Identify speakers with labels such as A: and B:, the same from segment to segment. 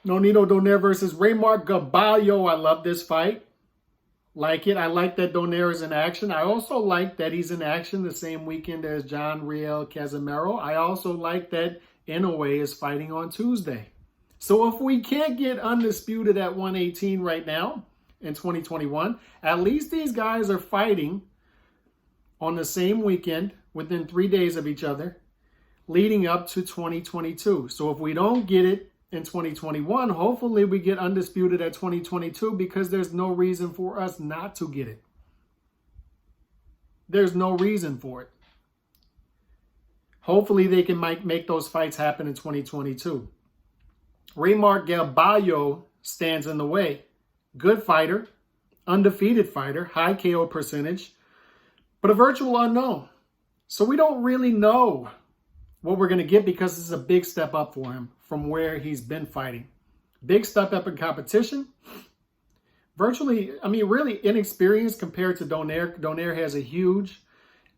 A: Nonito Donaire versus Reymart Gaballo. I love this fight. Like it. I like that Donaire is in action. I also like that he's in action the same weekend as John Riel Casimero. I also like that Inoue is fighting on Tuesday. So if we can't get undisputed at 118 right now in 2021, at least these guys are fighting on the same weekend within 3 days of each other leading up to 2022. So if we don't get it in 2021, hopefully we get undisputed at 2022 because there's no reason for us not to get it. There's no reason for it. Hopefully they can make those fights happen in 2022. Reymart Gaballo stands in the way. Good fighter, undefeated fighter, high KO percentage, but a virtual unknown. So we don't really know what we're going to get because this is a big step up for him from where he's been fighting. Big step up in competition. Virtually, really inexperienced compared to Donaire. Donaire has a huge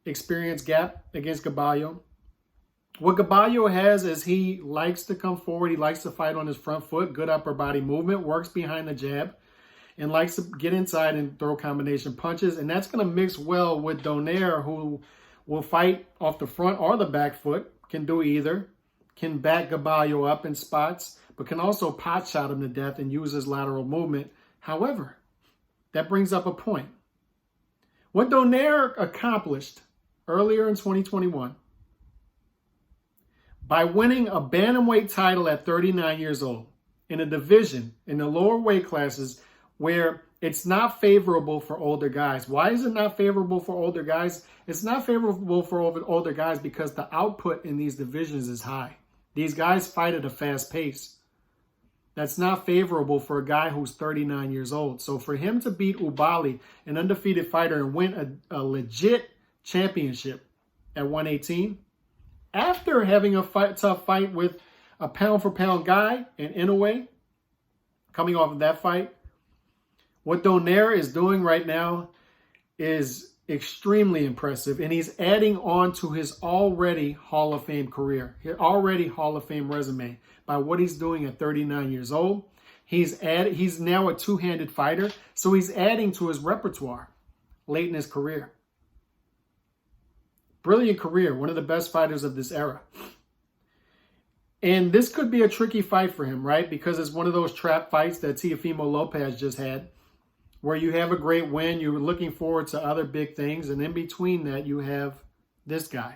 A: experience gap against Gaballo. What Gaballo has is he likes to come forward. He likes to fight on his front foot. Good upper body movement. Works behind the jab. And likes to get inside and throw combination punches. And that's going to mix well with Donaire, who will fight off the front or the back foot. Can do either. Can back Gaballo up in spots. But can also pot shot him to death and use his lateral movement. However, that brings up a point. What Donaire accomplished earlier in 2021 by winning a bantamweight title at 39 years old in a division in the lower weight classes where it's not favorable for older guys. Why is it not favorable for older guys? It's not favorable for older guys because the output in these divisions is high. These guys fight at a fast pace. That's not favorable for a guy who's 39 years old. So for him to beat Ubali, an undefeated fighter, and win a legit championship at 118, after having a tough fight with a pound-for-pound guy in Inoue, coming off of that fight, what Donaire is doing right now is extremely impressive, and he's adding on to his already Hall of Fame career, his already Hall of Fame resume by what he's doing at 39 years old. He's now a two-handed fighter, so he's adding to his repertoire late in his career. Brilliant career, one of the best fighters of this era. And this could be a tricky fight for him, right? Because it's one of those trap fights that Teofimo Lopez just had, where you have a great win, you're looking forward to other big things, and in between that, you have this guy.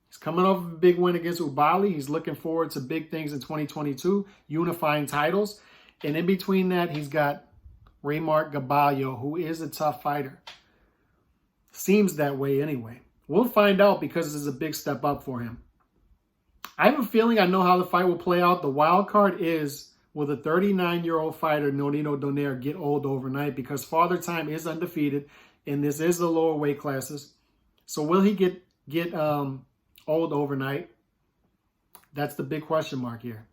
A: He's coming off of a big win against Ubali. He's looking forward to big things in 2022, unifying titles. And in between that, he's got Reymart Gaballo, who is a tough fighter. Seems that way anyway. We'll find out because this is a big step up for him. I have a feeling I know how the fight will play out. The wild card is, will the 39-year-old fighter, Nonito Donaire, get old overnight? Because Father Time is undefeated, and this is the lower weight classes. So will he get old overnight? That's the big question mark here.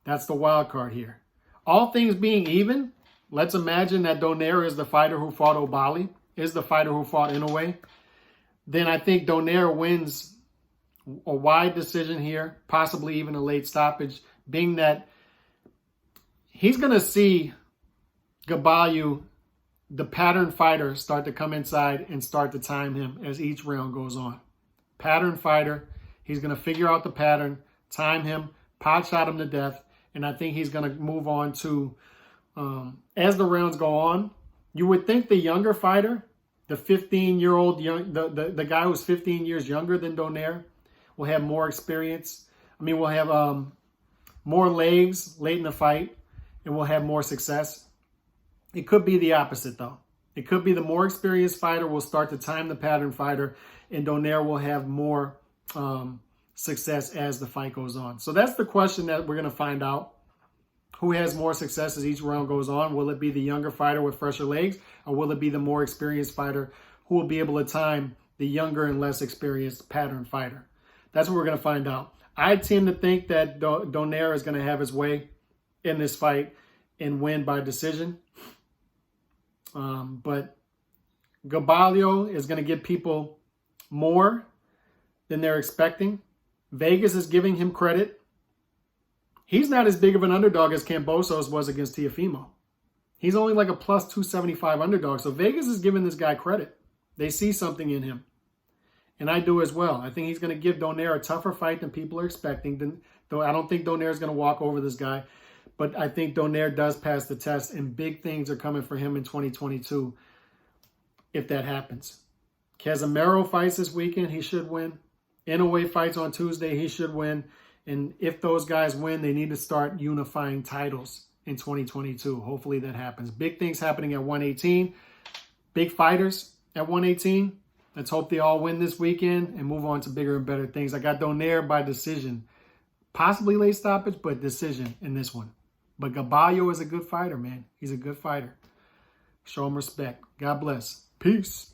A: That's the wild card here. All things being even, let's imagine that Donaire is the fighter who fought Ubali, is the fighter who fought Inoue. Then I think Donaire wins a wide decision here, possibly even a late stoppage, being that he's going to see Gaballo, the pattern fighter, start to come inside and start to time him as each round goes on. Pattern fighter, he's going to figure out the pattern, time him, pot shot him to death, and I think he's going to move on to, as the rounds go on, you would think the younger fighter, the 15-year-old, the guy who's 15 years younger than Donaire, will have more experience. We'll have more legs late in the fight, and we'll have more success. It could be the opposite, though. It could be the more experienced fighter will start to time the pattern fighter, and Donaire will have more success as the fight goes on. So that's the question that we're going to find out. Who has more success as each round goes on? Will it be the younger fighter with fresher legs, or will it be the more experienced fighter who will be able to time the younger and less experienced pattern fighter? That's what we're going to find out. I tend to think that Donaire is going to have his way in this fight and win by decision. But Gaballo is going to give people more than they're expecting. Vegas is giving him credit. He's not as big of an underdog as Kambosos was against Teofimo. He's only like a plus 275 underdog. So Vegas is giving this guy credit. They see something in him. And I do as well. I think he's going to give Donaire a tougher fight than people are expecting. Though I don't think Donaire is going to walk over this guy. But I think Donaire does pass the test. And big things are coming for him in 2022 if that happens. Casemiro fights this weekend. He should win. Inoue fights on Tuesday. He should win. And if those guys win, they need to start unifying titles in 2022. Hopefully that happens. Big things happening at 118. Big fighters at 118. Let's hope they all win this weekend and move on to bigger and better things. I got Donaire by decision. Possibly late stoppage, but decision in this one. But Gaballo is a good fighter, man. He's a good fighter. Show him respect. God bless. Peace.